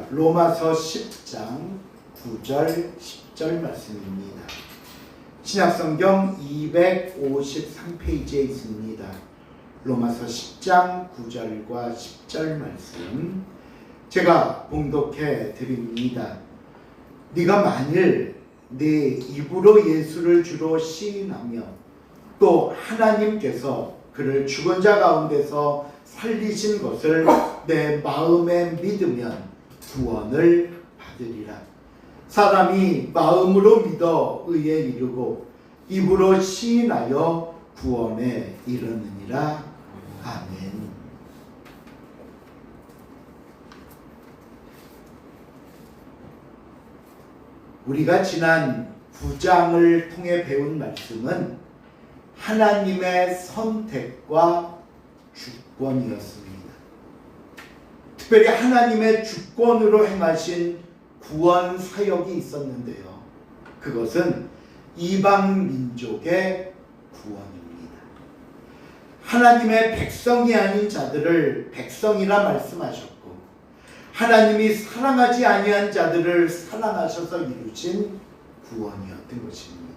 로마서 10장 9절 10절 말씀입니다. 신약성경 253페이지에 있습니다. 로마서 10장 9절과 10절 말씀 제가 봉독해 드립니다. 네가 만일 네 입으로 예수를 주로 시인하며 또 하나님께서 그를 죽은 자 가운데서 살리신 것을 내 마음에 믿으면 구원을 받으리라. 사람이 마음으로 믿어 의에 이르고 입으로 시인하여 구원에 이르느니라. 아멘. 우리가 지난 9장을 통해 배운 말씀은 하나님의 선택과 주권이었습니다. 특별히 하나님의 주권으로 행하신 구원 사역이 있었는데요. 그것은 이방 민족의 구원입니다. 하나님의 백성이 아닌 자들을 백성이라 말씀하셨고 하나님이 사랑하지 아니한 자들을 사랑하셔서 이루신 구원이었던 것입니다.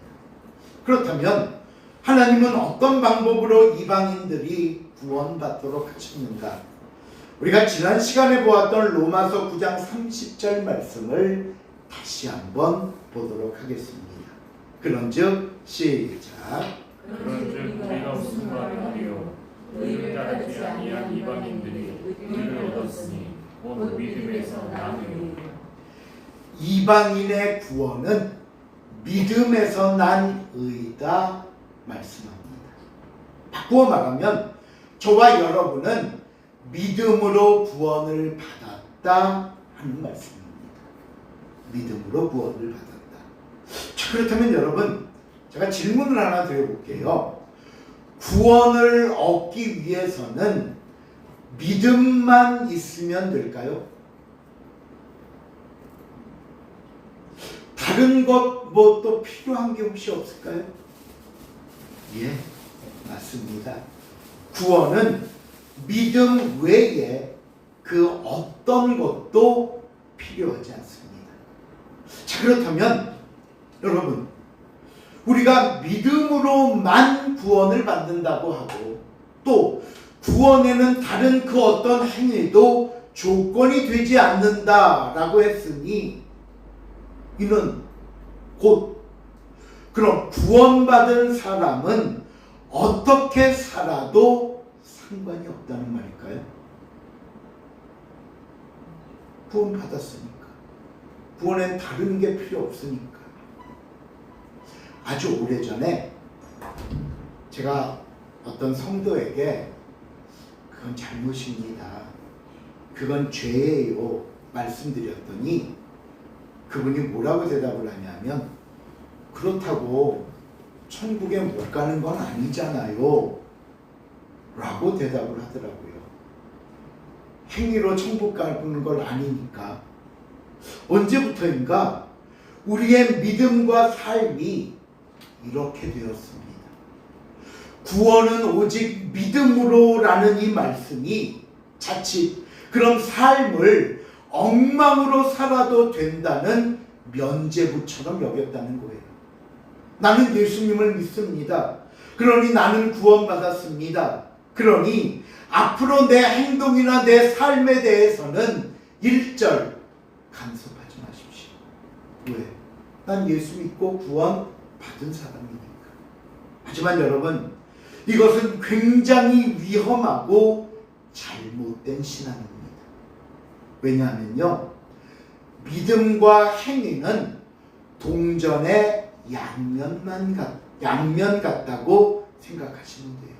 그렇다면 하나님은 어떤 방법으로 이방인들이 구원받도록 하셨는가? 우리가 지난 시간에 보았던 로마서 9장 30절 말씀을 다시 한번 보도록 하겠습니다. 그런즉 시작. 그런즉 우리가 무슨 말을 하리요? 의를 따르지 아니한 이방인들이 의를 얻었으니 곧 믿음에서 난 의요. 이방인의 구원은 믿음에서 난 의다 말씀합니다. 바꾸어 말하면 저와 여러분은 믿음으로 구원을 받았다 하는 말씀입니다. 믿음으로 구원을 받았다. 자, 그렇다면 여러분, 제가 질문을 하나 드려볼게요. 구원을 얻기 위해서는 믿음만 있으면 될까요? 다른 것 뭐 또 필요한 게 혹시 없을까요? 예, 맞습니다. 구원은 믿음 외에 그 어떤 것도 필요하지 않습니다. 자, 그렇다면 여러분, 우리가 믿음으로만 구원을 받는다고 하고 또 구원에는 다른 그 어떤 행위도 조건이 되지 않는다라고 했으니 이는 곧 그럼 구원받은 사람은 어떻게 살아도 상관이 없다는 말일까요? 구원받았으니까. 구원엔 다른 게 필요 없으니까. 아주 오래전에 제가 어떤 성도에게 그건 잘못입니다. 그건 죄예요. 말씀드렸더니 그분이 뭐라고 대답을 하냐면 그렇다고 천국에 못 가는 건 아니잖아요. 라고 대답을 하더라고요. 행위로 천국 가는 걸 아니니까. 언제부터인가 우리의 믿음과 삶이 이렇게 되었습니다. 구원은 오직 믿음으로라는 이 말씀이 자칫 그런 삶을 엉망으로 살아도 된다는 면죄부처럼 여겼다는 거예요. 나는 예수님을 믿습니다. 그러니 나는 구원받았습니다. 그러니 앞으로 내 행동이나 내 삶에 대해서는 일절 간섭하지 마십시오. 왜? 난 예수 믿고 구원 받은 사람이니까. 하지만 여러분, 이것은 굉장히 위험하고 잘못된 신앙입니다. 왜냐하면요, 믿음과 행위는 동전의 양면 같다고 생각하시면 돼요.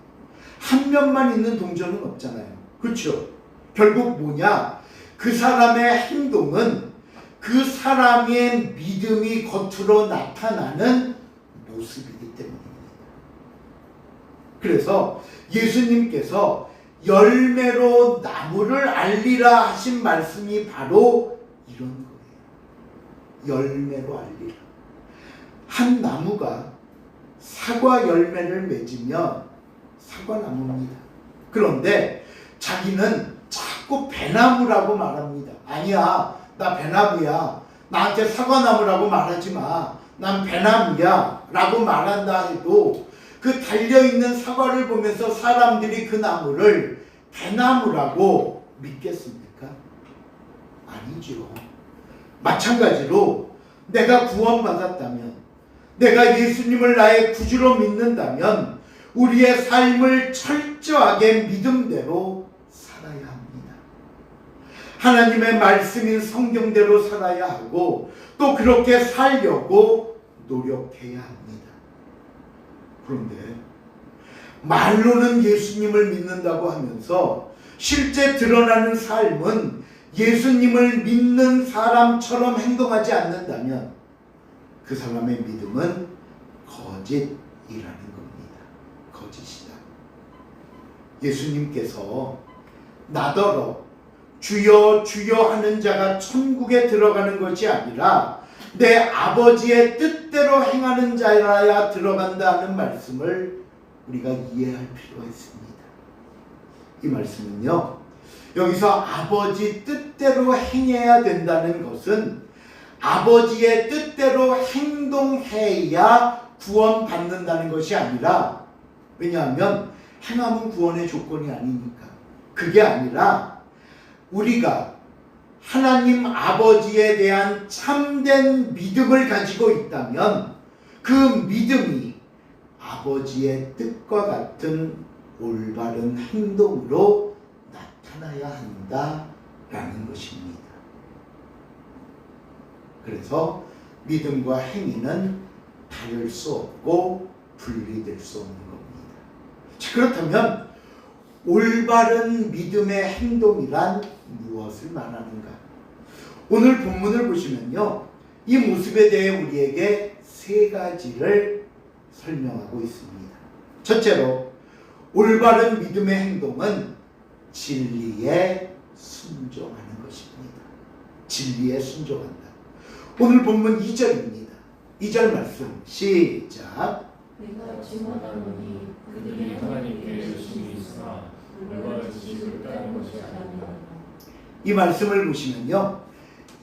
한 면만 있는 동전은 없잖아요. 그렇죠? 결국 뭐냐? 그 사람의 행동은 그 사람의 믿음이 겉으로 나타나는 모습이기 때문입니다. 그래서 예수님께서 열매로 나무를 알리라 하신 말씀이 바로 이런 거예요. 열매로 알리라. 한 나무가 사과 열매를 맺으면 사과나무입니다. 그런데 자기는 자꾸 배나무라고 말합니다. 아니야, 나 배나무야. 나한테 사과나무라고 말하지 마. 난 배나무야. 라고 말한다 해도 그 달려있는 사과를 보면서 사람들이 그 나무를 배나무라고 믿겠습니까? 아니죠. 마찬가지로 내가 구원받았다면, 내가 예수님을 나의 구주로 믿는다면 우리의 삶을 철저하게 믿음대로 살아야 합니다. 하나님의 말씀인 성경대로 살아야 하고 또 그렇게 살려고 노력해야 합니다. 그런데 말로는 예수님을 믿는다고 하면서 실제 드러나는 삶은 예수님을 믿는 사람처럼 행동하지 않는다면 그 사람의 믿음은 거짓이라는 겁니다. 거짓이다. 예수님께서 나더러 주여 주여 하는 자가 천국에 들어가는 것이 아니라 내 아버지의 뜻대로 행하는 자라야 들어간다는 말씀을 우리가 이해할 필요가 있습니다. 이 말씀은요, 여기서 아버지 뜻대로 행해야 된다는 것은 아버지의 뜻대로 행동해야 구원받는다는 것이 아니라, 왜냐하면 행함은 구원의 조건이 아니니까. 그게 아니라 우리가 하나님 아버지에 대한 참된 믿음을 가지고 있다면 그 믿음이 아버지의 뜻과 같은 올바른 행동으로 나타나야 한다라는 것입니다. 그래서 믿음과 행위는 다를 수 없고 분리될 수 없는 겁니다. 자, 그렇다면 올바른 믿음의 행동이란 무엇을 말하는가? 오늘 본문을 보시면요, 이 모습에 대해 우리에게 세 가지를 설명하고 있습니다. 첫째로, 올바른 믿음의 행동은 진리에 순종하는 것입니다. 진리에 순종한다. 오늘 본문 2절입니다. 2절 말씀 시작. 내가 증언하노니 그들이 하나님께 열심히 있으나 올바른 지식을 따르는 것이 아니라. 이 말씀을 보시면요,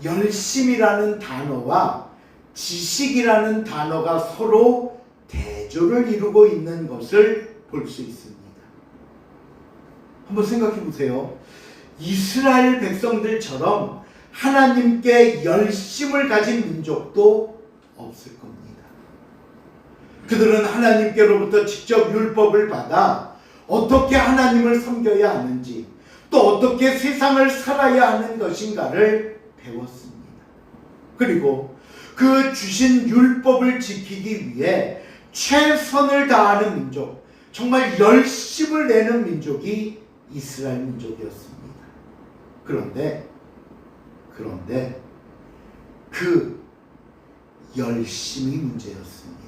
열심이라는 단어와 지식이라는 단어가 서로 대조를 이루고 있는 것을 볼 수 있습니다. 한번 생각해 보세요. 이스라엘 백성들처럼 하나님께 열심을 가진 민족도 없을 겁니다. 그들은 하나님께로부터 직접 율법을 받아 어떻게 하나님을 섬겨야 하는지, 또 어떻게 세상을 살아야 하는 것인가를 배웠습니다. 그리고 그 주신 율법을 지키기 위해 최선을 다하는 민족, 정말 열심을 내는 민족이 이스라엘 민족이었습니다. 그런데 그 열심이 문제였습니다.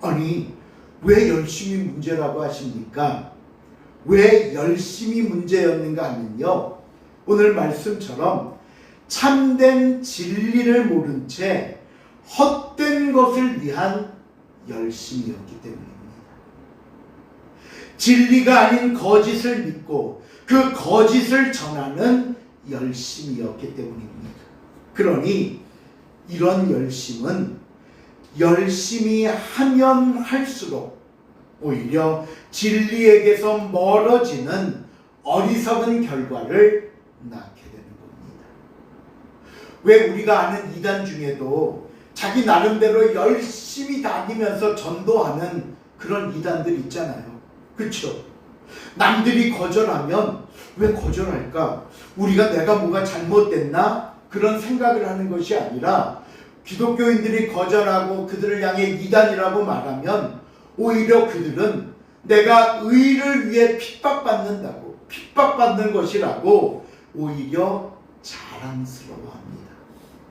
아니, 왜 열심이 문제라고 하십니까? 왜 열심이 문제였는가 하면요, 오늘 말씀처럼 참된 진리를 모른 채 헛된 것을 위한 열심이었기 때문입니다. 진리가 아닌 거짓을 믿고 그 거짓을 전하는 열심이었기 때문입니다. 그러니 이런 열심은 열심히 하면 할수록 오히려 진리에게서 멀어지는 어리석은 결과를 낳게 되는 겁니다. 왜 우리가 아는 이단 중에도 자기 나름대로 열심히 다니면서 전도하는 그런 이단들 있잖아요. 그렇죠? 남들이 거절하면 왜 거절할까? 내가 뭐가 잘못됐나? 그런 생각을 하는 것이 아니라 기독교인들이 거절하고 그들을 향해 이단이라고 말하면 오히려 그들은 내가 의를 위해 핍박받는다고, 핍박받는 것이라고 오히려 자랑스러워합니다.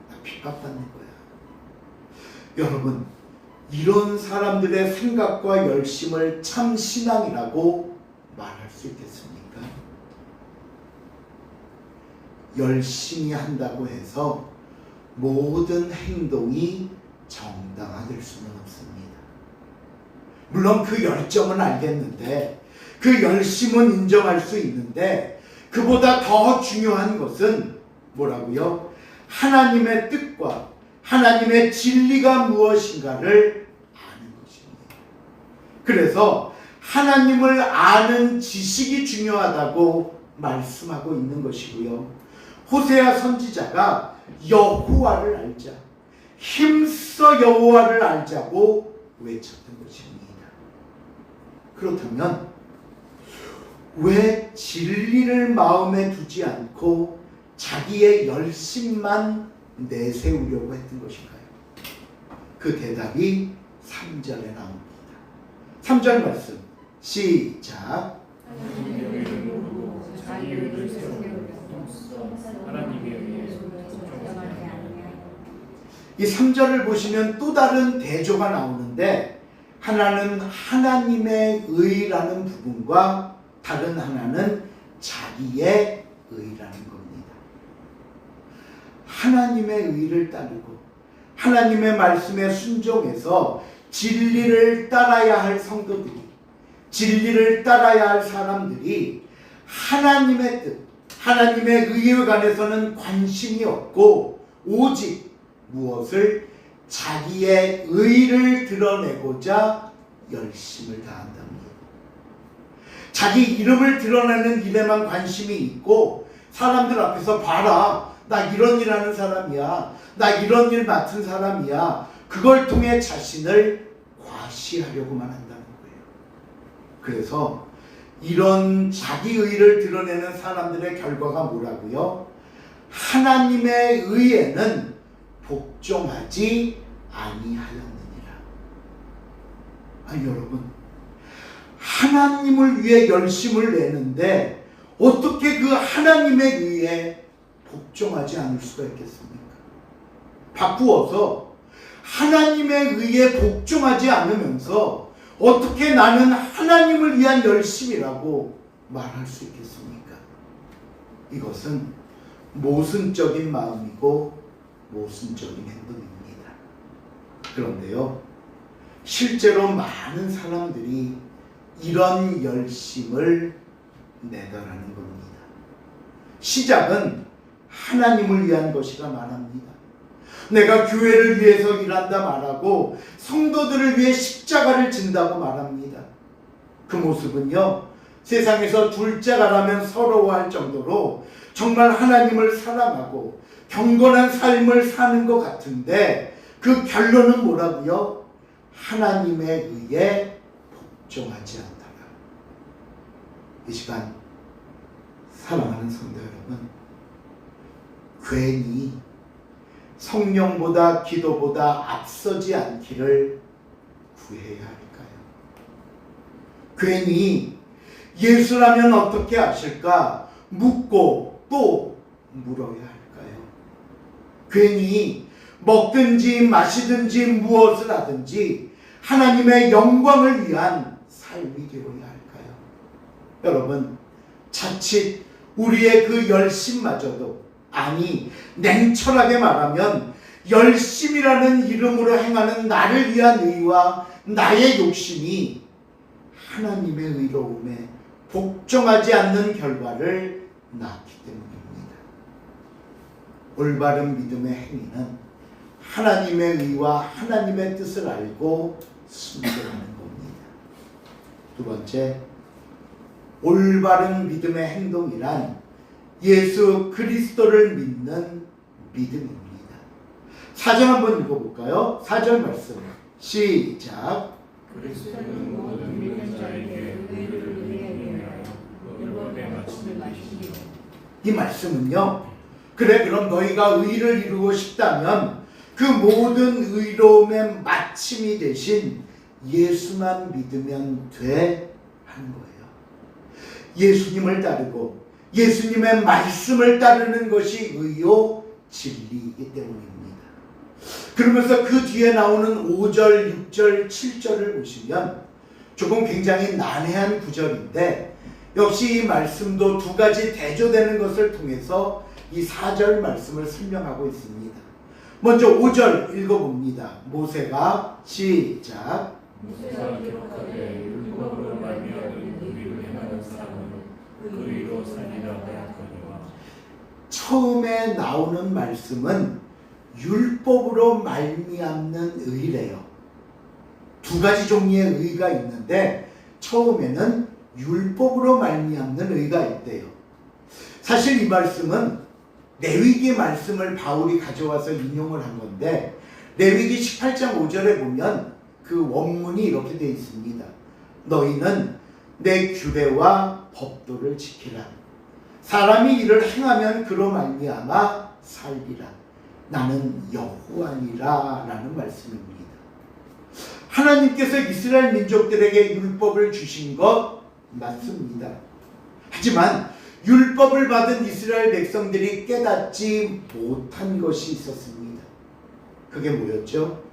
나 핍박받는 거야. 여러분, 이런 사람들의 생각과 열심을 참 신앙이라고 말할 수 있겠습니까? 열심히 한다고 해서 모든 행동이 정당화될 수는 없습니다. 물론 그 열정은 알겠는데, 그 열심은 인정할 수 있는데, 그보다 더 중요한 것은 뭐라고요? 하나님의 뜻과 하나님의 진리가 무엇인가를 아는 것입니다. 그래서 하나님을 아는 지식이 중요하다고 말씀하고 있는 것이고요. 호세아 선지자가 여호와를 알자, 힘써 여호와를 알자고 외쳤던 것입니다. 그렇다면 왜 진리를 마음에 두지 않고 자기의 열심만 내세우려고 했던 것인가요? 그 대답이 3절에 나옵니다. 3절 말씀 시작. 하나님의 의를 모르고 자기 의를 세우려고 하나님의 의에 이 3절을 보시면 또 다른 대조가 나오는데, 하나는 하나님의 의라는 부분과 다른 하나는 자기의 의라는 겁니다. 하나님의 의를 따르고 하나님의 말씀에 순종해서 진리를 따라야 할 성도들이, 진리를 따라야 할 사람들이 하나님의 뜻, 하나님의 의에 관해서는 관심이 없고 오직 무엇을? 자기의 의를 드러내고자 열심을 다한답니다. 자기 이름을 드러내는 일에만 관심이 있고, 사람들 앞에서 봐라, 나 이런 일 하는 사람이야, 나 이런 일 맡은 사람이야, 그걸 통해 자신을 과시하려고만 한다는 거예요. 그래서 이런 자기 의를 드러내는 사람들의 결과가 뭐라고요? 하나님의 의에는 복종하지 아니하였느니라. 여러분, 하나님을 위해 열심을 내는데 어떻게 그 하나님의 의에 복종하지 않을 수가 있겠습니까? 바꾸어서 하나님의 의에 복종하지 않으면서 어떻게 나는 하나님을 위한 열심이라고 말할 수 있겠습니까? 이것은 모순적인 마음이고 모순적인 행동입니다. 그런데요, 실제로 많은 사람들이 이런 열심을 내더라는 겁니다. 시작은 하나님을 위한 것이라 말합니다. 내가 교회를 위해서 일한다 말하고 성도들을 위해 십자가를 진다고 말합니다. 그 모습은요, 세상에서 둘째가라면 서러워할 정도로 정말 하나님을 사랑하고 경건한 삶을 사는 것 같은데, 그 결론은 뭐라고요? 하나님의 의에 복종하지 않다가. 이 시간 사랑하는 성도 여러분, 괜히 성령보다 기도보다 앞서지 않기를 구해야 할까요? 괜히 예수라면 어떻게 하실까 묻고 또 물어야 할까요? 괜히 먹든지 마시든지 무엇을 하든지 하나님의 영광을 위한 삶이 되어야 할까요? 여러분, 자칫 우리의 그 열심마저도, 아니 냉철하게 말하면 열심이라는 이름으로 행하는 나를 위한 의와 나의 욕심이 하나님의 의로움에 복종하지 않는 결과를 낳기 때문입니다. 올바른 믿음의 행위는 하나님의 의와 하나님의 뜻을 알고 순종하는 겁니다. 두 번째, 올바른 믿음의 행동이란 예수 그리스도를 믿는 믿음입니다. 4절 한번 읽어볼까요? 4절 말씀 시작. 그리스도는 모든 믿는 자에게 의를 위하여 율법에 마치는 것이니. 이 말씀은요, 그래 그럼 너희가 의를 이루고 싶다면 그 모든 의로움의 마침이 되신 예수만 믿으면 돼 하는 거예요. 예수님을 따르고 예수님의 말씀을 따르는 것이 의요 진리이기 때문입니다. 그러면서 그 뒤에 나오는 5절, 6절, 7절을 보시면 조금 굉장히 난해한 구절인데, 역시 이 말씀도 두 가지 대조되는 것을 통해서 이 4절 말씀을 설명하고 있습니다. 먼저 5절 읽어봅니다. 모세가 시작. 모세가 기록하되 율법으로 말미암은 의를 행하는 사람은 그 의로 살리라 하였거니와. 처음에 나오는 말씀은 율법으로 말미암는 의래요. 두 가지 종류의 의가 있는데 처음에는 율법으로 말미암는 의가 있대요. 사실 이 말씀은 레위기 말씀을 바울이 가져와서 인용을 한 건데 레위기 18장 5절에 보면 그 원문이 이렇게 되어 있습니다. 너희는 내 규례와 법도를 지키라. 사람이 이를 행하면 그로 말미암아 살리라. 나는 여호와니라 라는 말씀입니다. 하나님께서 이스라엘 민족들에게 율법을 주신 것 맞습니다. 하지만 율법을 받은 이스라엘 백성들이 깨닫지 못한 것이 있었습니다. 그게 뭐였죠?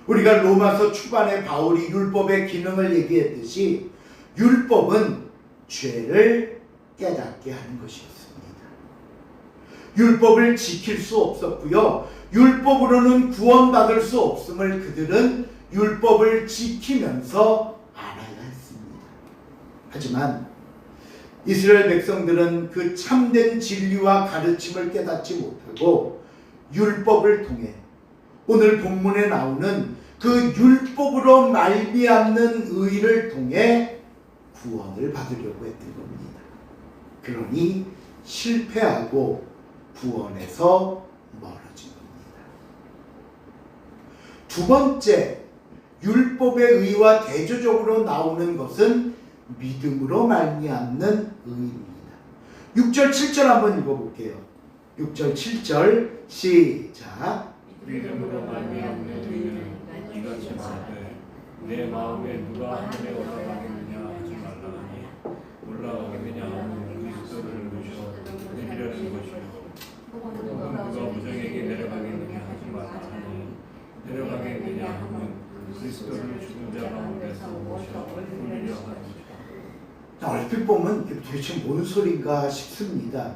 우리가 로마서 초반에 바울이 율법의 기능을 얘기했듯이 율법은 죄를 깨닫게 하는 것이었습니다. 율법을 지킬 수 없었고요. 율법으로는 구원받을 수 없음을 그들은 율법을 지키면서 알아야 했습니다. 하지만 이스라엘 백성들은 그 참된 진리와 가르침을 깨닫지 못하고 율법을 통해 오늘 본문에 나오는 그 율법으로 말미암는 의를 통해 구원을 받으려고 했던 겁니다. 그러니 실패하고 구원에서 멀어진 겁니다. 두 번째, 율법의 의와 대조적으로 나오는 것은 믿음으로 말미암는 의입니다. 6절 7절 한번 읽어볼게요. 6절 7절 시작. 믿음으로 말미암는 의는 이같이 말하되 내 마음에 누가 하늘에 올라가겠느냐 하지 말라하니 올라가겠느냐 하면 그리스도를 모셔 내리려는 것이요 혹은 누가 무정에게 내려가겠느냐 하지 말라하니 내려가겠느냐 하면 그리스도를 죽은 자 가운데서 모셔 올리려 하니. 얼핏 보면 도대체 뭔 소린가 싶습니다.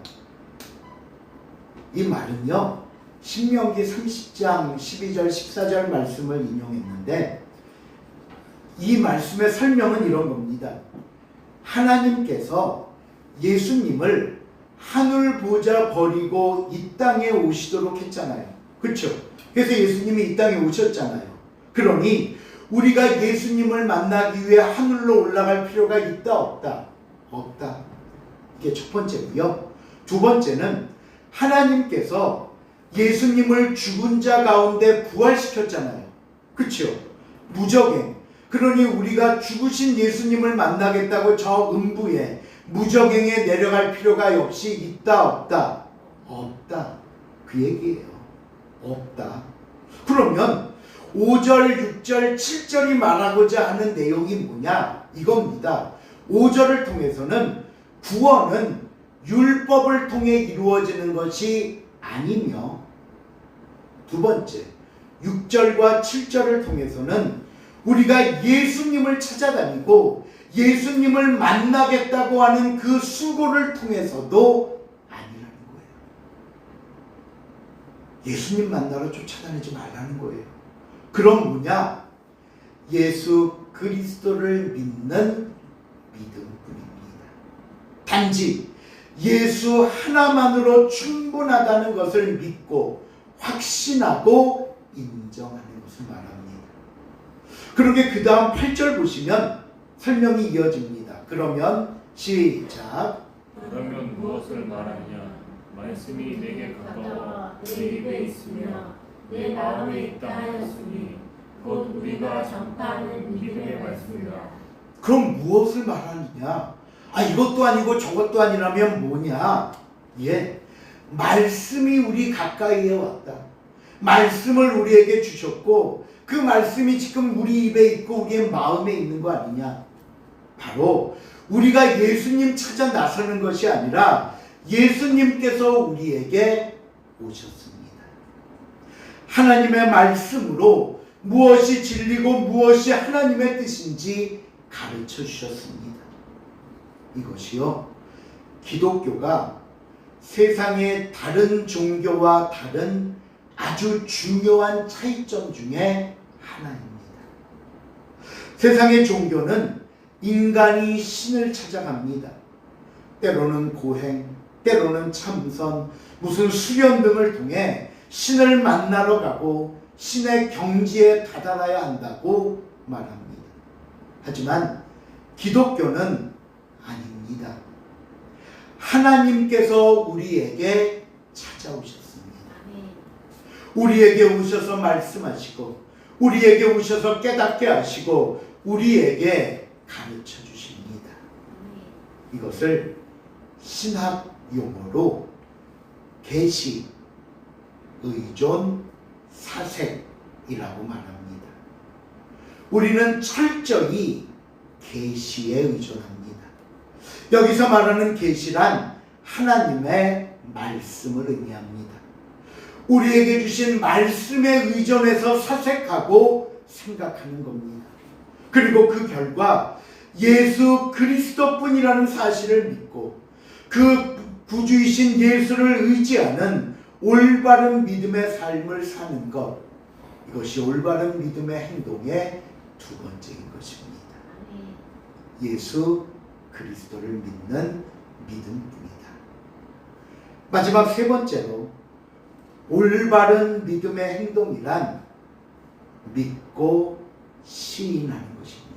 이 말은요, 신명기 30장 12절 14절 말씀을 인용했는데 이 말씀의 설명은 이런 겁니다. 하나님께서 예수님을 하늘 보좌 버리고 이 땅에 오시도록 했잖아요. 그렇죠? 그래서 예수님이 이 땅에 오셨잖아요. 그러니 우리가 예수님을 만나기 위해 하늘로 올라갈 필요가 있다 없다? 없다. 이게 첫 번째고요. 두 번째는 하나님께서 예수님을 죽은 자 가운데 부활시켰잖아요. 그렇죠? 무적행. 그러니 우리가 죽으신 예수님을 만나겠다고 저 음부에 무적행에 내려갈 필요가 역시 있다 없다? 없다. 그 얘기예요. 없다. 그러면 5절, 6절, 7절이 말하고자 하는 내용이 뭐냐? 이겁니다. 5절을 통해서는 구원은 율법을 통해 이루어지는 것이 아니며, 두 번째 6절과 7절을 통해서는 우리가 예수님을 찾아다니고 예수님을 만나겠다고 하는 그 수고를 통해서도 아니라는 거예요. 예수님 만나러 쫓아다니지 말라는 거예요. 그럼 뭐냐? 예수 그리스도를 믿는 믿음뿐입니다. 단지 예수 하나만으로 충분하다는 것을 믿고 확신하고 인정하는 것을 말합니다. 그러게 그 다음 8절 보시면 설명이 이어집니다. 그러면 시작. 그러면 무엇을 말하느냐? 말씀이 내게 가까워 내 입에 있으며 내 마음에 있다 하였으니 곧 우리가 전파하는 믿음의 말씀이라. 그럼 무엇을 말하느냐? 이것도 아니고 저것도 아니라면 뭐냐? 예, 말씀이 우리 가까이에 왔다. 말씀을 우리에게 주셨고 그 말씀이 지금 우리 입에 있고 우리의 마음에 있는 거 아니냐? 바로 우리가 예수님 찾아 나서는 것이 아니라 예수님께서 우리에게 오셨습니다. 하나님의 말씀으로 무엇이 진리고 무엇이 하나님의 뜻인지 가르쳐 주셨습니다. 이것이요, 기독교가 세상의 다른 종교와 다른 아주 중요한 차이점 중에 하나입니다. 세상의 종교는 인간이 신을 찾아갑니다. 때로는 고행, 때로는 참선, 무슨 수련 등을 통해 신을 만나러 가고 신의 경지에 다다라야 한다고 말합니다. 하지만 기독교는 아닙니다. 하나님께서 우리에게 찾아오셨습니다. 우리에게 오셔서 말씀하시고 우리에게 오셔서 깨닫게 하시고 우리에게 가르쳐 주십니다. 이것을 신학 용어로 계시, 의존, 사색이라고 말합니다. 우리는 철저히 계시에 의존합니다. 여기서 말하는 계시란 하나님의 말씀을 의미합니다. 우리에게 주신 말씀에 의존해서 사색하고 생각하는 겁니다. 그리고 그 결과 예수 그리스도뿐이라는 사실을 믿고 그 구주이신 예수를 의지하는 올바른 믿음의 삶을 사는 것, 이것이 올바른 믿음의 행동의 두 번째인 것입니다. 예수 그리스도를 믿는 믿음뿐이다. 마지막 세 번째로 올바른 믿음의 행동이란 믿고 시인하는 것입니다.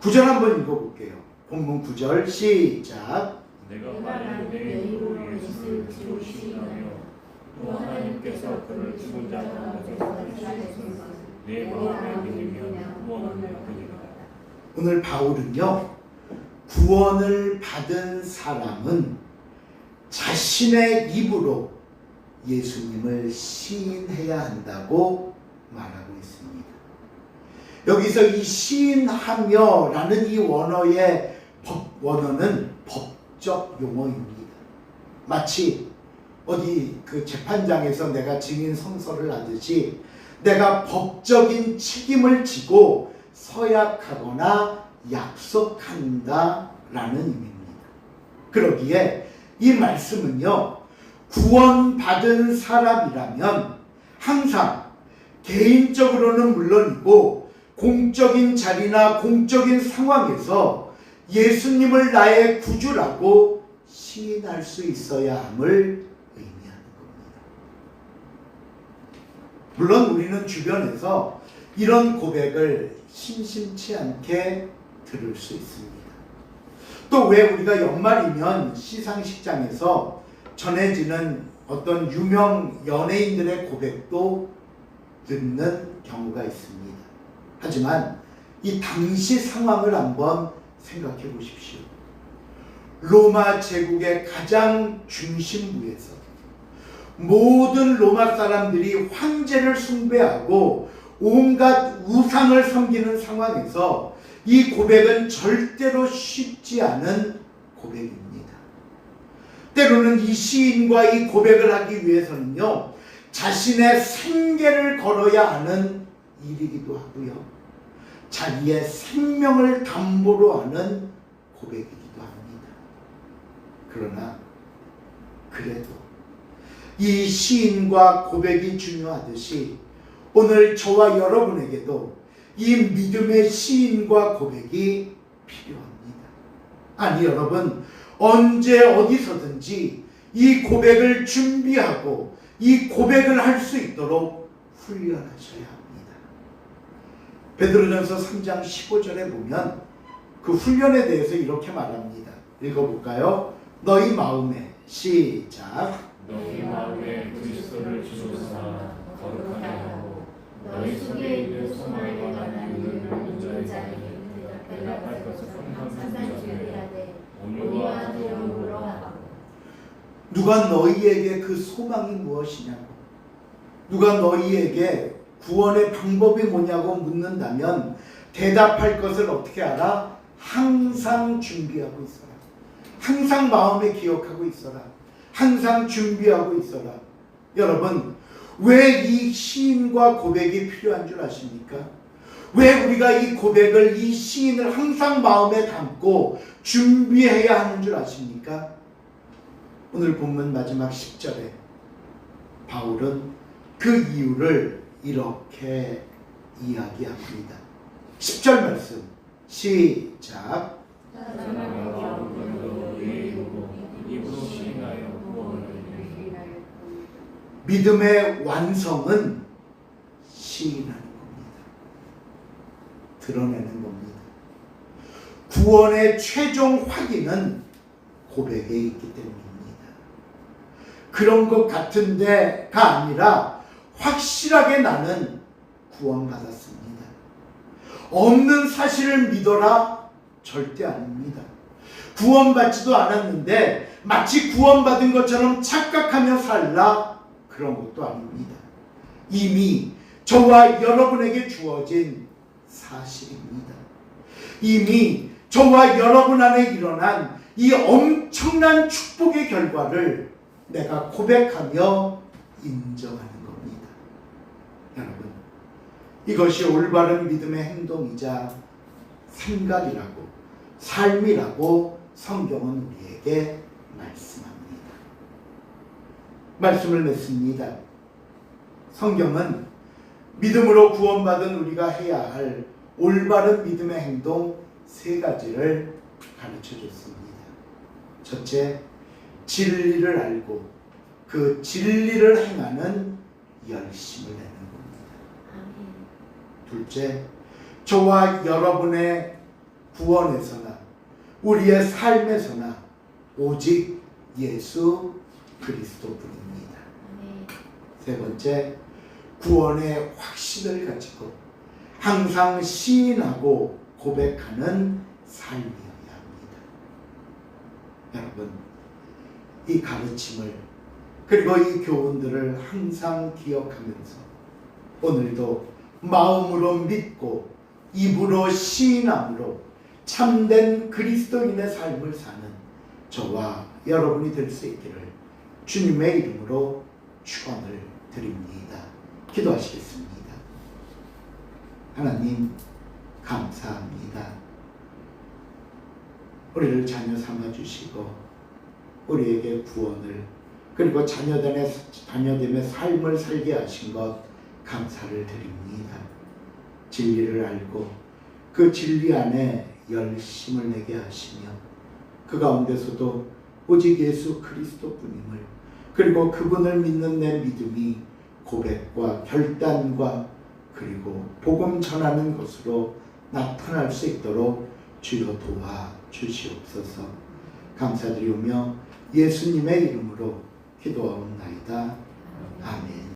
9절 한번 읽어볼게요. 본문 9절 시작. 내가 만일 내 입으로 예수를 그리스도로 시인하며 또 하나님께서 그를 죽은 자 가운데서 살리신 것을 내 마음에 믿으면 구원을 받으리라. 오늘 바울은요, 구원을 받은 사람은 자신의 입으로 예수님을 시인해야 한다고 말하고 있습니다. 여기서 이 시인하며 라는 이 원어는 법적 용어입니다. 마치 어디 그 재판장에서 내가 증인 선서를 하듯이 내가 법적인 책임을 지고 서약하거나 약속한다 라는 의미입니다. 그러기에 이 말씀은요, 구원받은 사람이라면 항상 개인적으로는 물론이고 공적인 자리나 공적인 상황에서 예수님을 나의 구주라고 시인할 수 있어야 함을 의미하는 겁니다. 물론 우리는 주변에서 이런 고백을 심심치 않게 들을 수 있습니다. 또 왜 우리가 연말이면 시상식장에서 전해지는 어떤 유명 연예인들의 고백도 듣는 경우가 있습니다. 하지만 이 당시 상황을 한번 생각해 보십시오. 로마 제국의 가장 중심부에서 모든 로마 사람들이 황제를 숭배하고 온갖 우상을 섬기는 상황에서 이 고백은 절대로 쉽지 않은 고백입니다. 때로는 이 시인과 이 고백을 하기 위해서는요, 자신의 생계를 걸어야 하는 일이기도 하고요, 자기의 생명을 담보로 하는 고백이기도 합니다. 그러나 그래도 이 시인과 고백이 중요하듯이 오늘 저와 여러분에게도 이 믿음의 시인과 고백이 필요합니다. 아니 여러분, 언제 어디서든지 이 고백을 준비하고 이 고백을 할 수 있도록 훈련하셔야 합니다. 베드로전서 3장 15절에 보면 그 훈련에 대해서 이렇게 말합니다. 읽어볼까요? 너희 마음에 시작. 너희 마음에 그리스도를 주소서 거룩하게 하고 너희 속에 있는 소망에 관한 눈을 묻는 자에게 대답할 것을 항상 준비하되 온유와 두려움으로 하고. 누가 너희에게 그 소망이 무엇이냐고, 누가 너희에게 구원의 방법이 뭐냐고 묻는다면 대답할 것을 어떻게 알아? 항상 준비하고 있어라. 항상 마음에 기억하고 있어라. 항상 준비하고 있어라. 여러분, 왜 이 시인과 고백이 필요한 줄 아십니까? 왜 우리가 이 고백을, 이 시인을 항상 마음에 담고 준비해야 하는 줄 아십니까? 오늘 본문 마지막 10절에 바울은 그 이유를 이렇게 이야기합니다. 10절 말씀 시작. 입으로 시인하여 구원을 믿음의 완성은 시인하는 겁니다. 드러내는 겁니다. 구원의 최종 확인은 고백에 있기 때문입니다. 그런 것 같은데가 아니라 확실하게 나는 구원받았습니다. 없는 사실을 믿어라? 절대 아닙니다. 구원받지도 않았는데 마치 구원받은 것처럼 착각하며 살라? 그런 것도 아닙니다. 이미 저와 여러분에게 주어진 사실입니다. 이미 저와 여러분 안에 일어난 이 엄청난 축복의 결과를 내가 고백하며 인정하는 겁니다. 여러분, 이것이 올바른 믿음의 행동이자 생각이라고, 삶이라고 성경은 우리에게 말씀합니다. 말씀을 맺습니다. 성경은 믿음으로 구원받은 우리가 해야 할 올바른 믿음의 행동 3가지를 가르쳐 줬습니다. 첫째, 진리를 알고 그 진리를 행하는 열심을 내는 겁니다. 둘째, 저와 여러분의 구원에서나 우리의 삶에서나 오직 예수 그리스도뿐입니다. 세 번째, 구원의 확신을 가지고 항상 시인하고 고백하는 삶이어야 합니다. 여러분, 이 가르침을 그리고 이 교훈들을 항상 기억하면서 오늘도 마음으로 믿고 입으로 시인함으로 참된 그리스도인의 삶을 사는 저와 여러분이 될 수 있기를 주님의 이름으로 축원을 드립니다. 기도하시겠습니다. 하나님, 감사합니다. 우리를 자녀 삼아주시고 우리에게 구원을 그리고 자녀됨의 삶을 살게 하신 것 감사를 드립니다. 진리를 알고 그 진리 안에 열심을 내게 하시며 그 가운데서도 오직 예수 그리스도뿐임을 그리고 그분을 믿는 내 믿음이 고백과 결단과 그리고 복음 전하는 것으로 나타날 수 있도록 주여 도와주시옵소서. 감사드리오며 예수님의 이름으로 기도하옵나이다. 아멘.